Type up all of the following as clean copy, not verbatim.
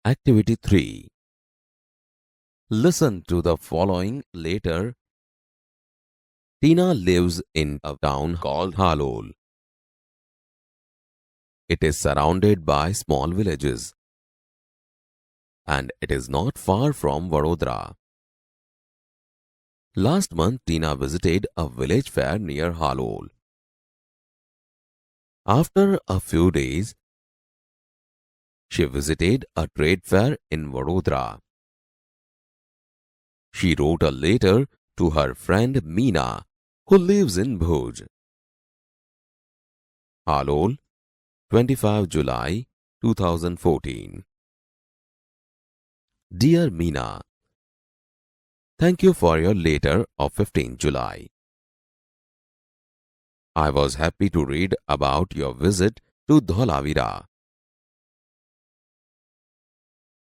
Activity 3. Listen to the following later. Tina lives in a town called Halol. It is surrounded by small villages, and it is not far from Vadodara. Last month, Tina visited a village fair near Halol. After a few days, she visited a trade fair in Vadodara. She wrote a letter to her friend Meena, who lives in Bhuj. Halol, 25 July 2014. Dear Meena, thank you for your letter of 15 July. I was happy to read about your visit to Dholavira.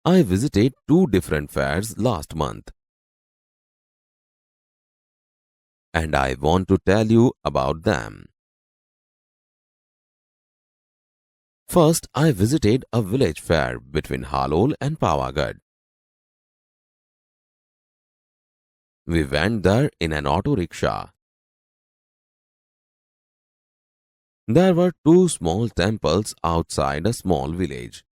I visited 2 different fairs last month, and I want to tell you about them. First, I visited a village fair between Halol and Pavagad. We went there in an auto rickshaw. There were 2 small temples outside a small village.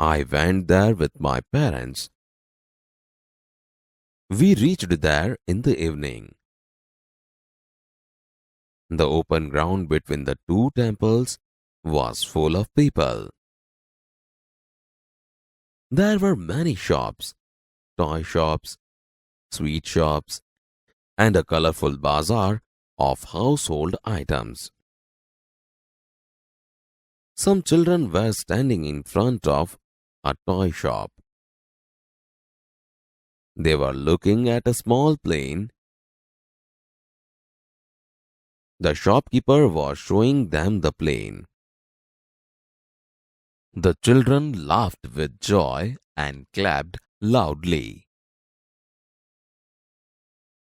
I went there with my parents. We reached there in the evening. The open ground between the 2 temples was full of people. There were many shops, toy shops, sweet shops, and a colorful bazaar of household items. Some children were standing in front of a toy shop. They were looking at a small plane. The shopkeeper was showing them the plane. The children laughed with joy and clapped loudly.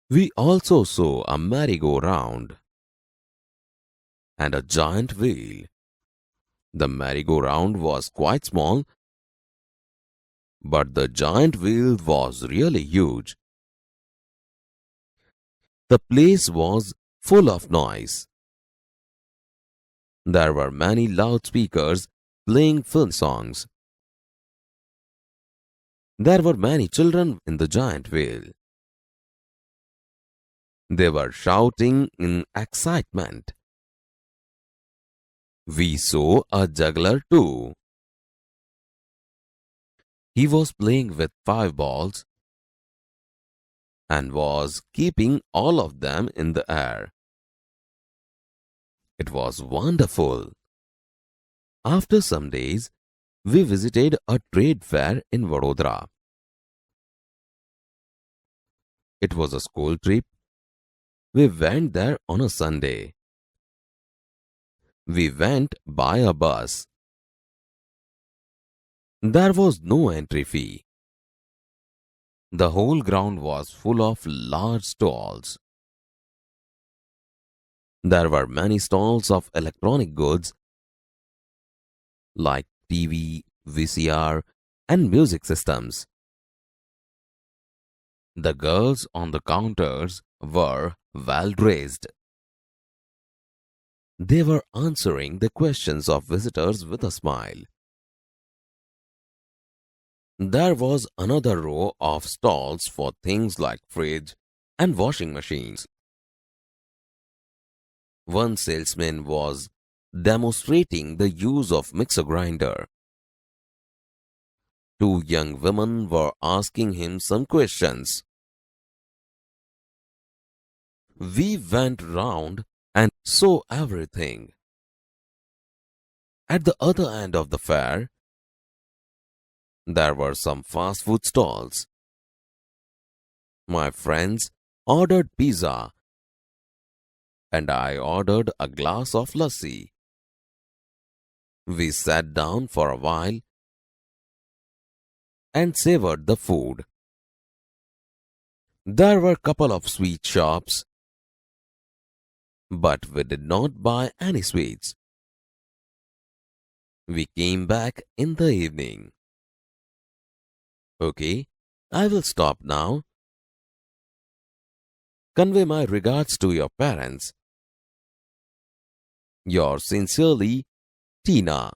We also saw a merry-go-round and a giant wheel. The merry-go-round was quite small, but the giant wheel was really huge. The place was full of noise. There were many loudspeakers playing film songs. There were many children in the giant wheel. They were shouting in excitement. We saw a juggler too. He was playing with 5 balls and was keeping all of them in the air. It was wonderful. After some days, we visited a trade fair in Vadodara. It was a school trip. We went there on a Sunday. We went by a bus. There was no entry fee. The whole ground was full of large stalls. There were many stalls of electronic goods like TV, VCR, and music systems. The girls on the counters were well dressed. They were answering the questions of visitors with a smile. There was another row of stalls for things like fridge and washing machines. One salesman was demonstrating the use of mixer grinder. 2 young women were asking him some questions. We went round and saw everything. At the other end of the fair, there were some fast food stalls. My friends ordered pizza and I ordered a glass of lassi. We sat down for a while and savored the food. There were a couple of sweet shops, but we did not buy any sweets. We came back in the evening. Okay, I will stop now. Convey my regards to your parents. Yours sincerely, Tina.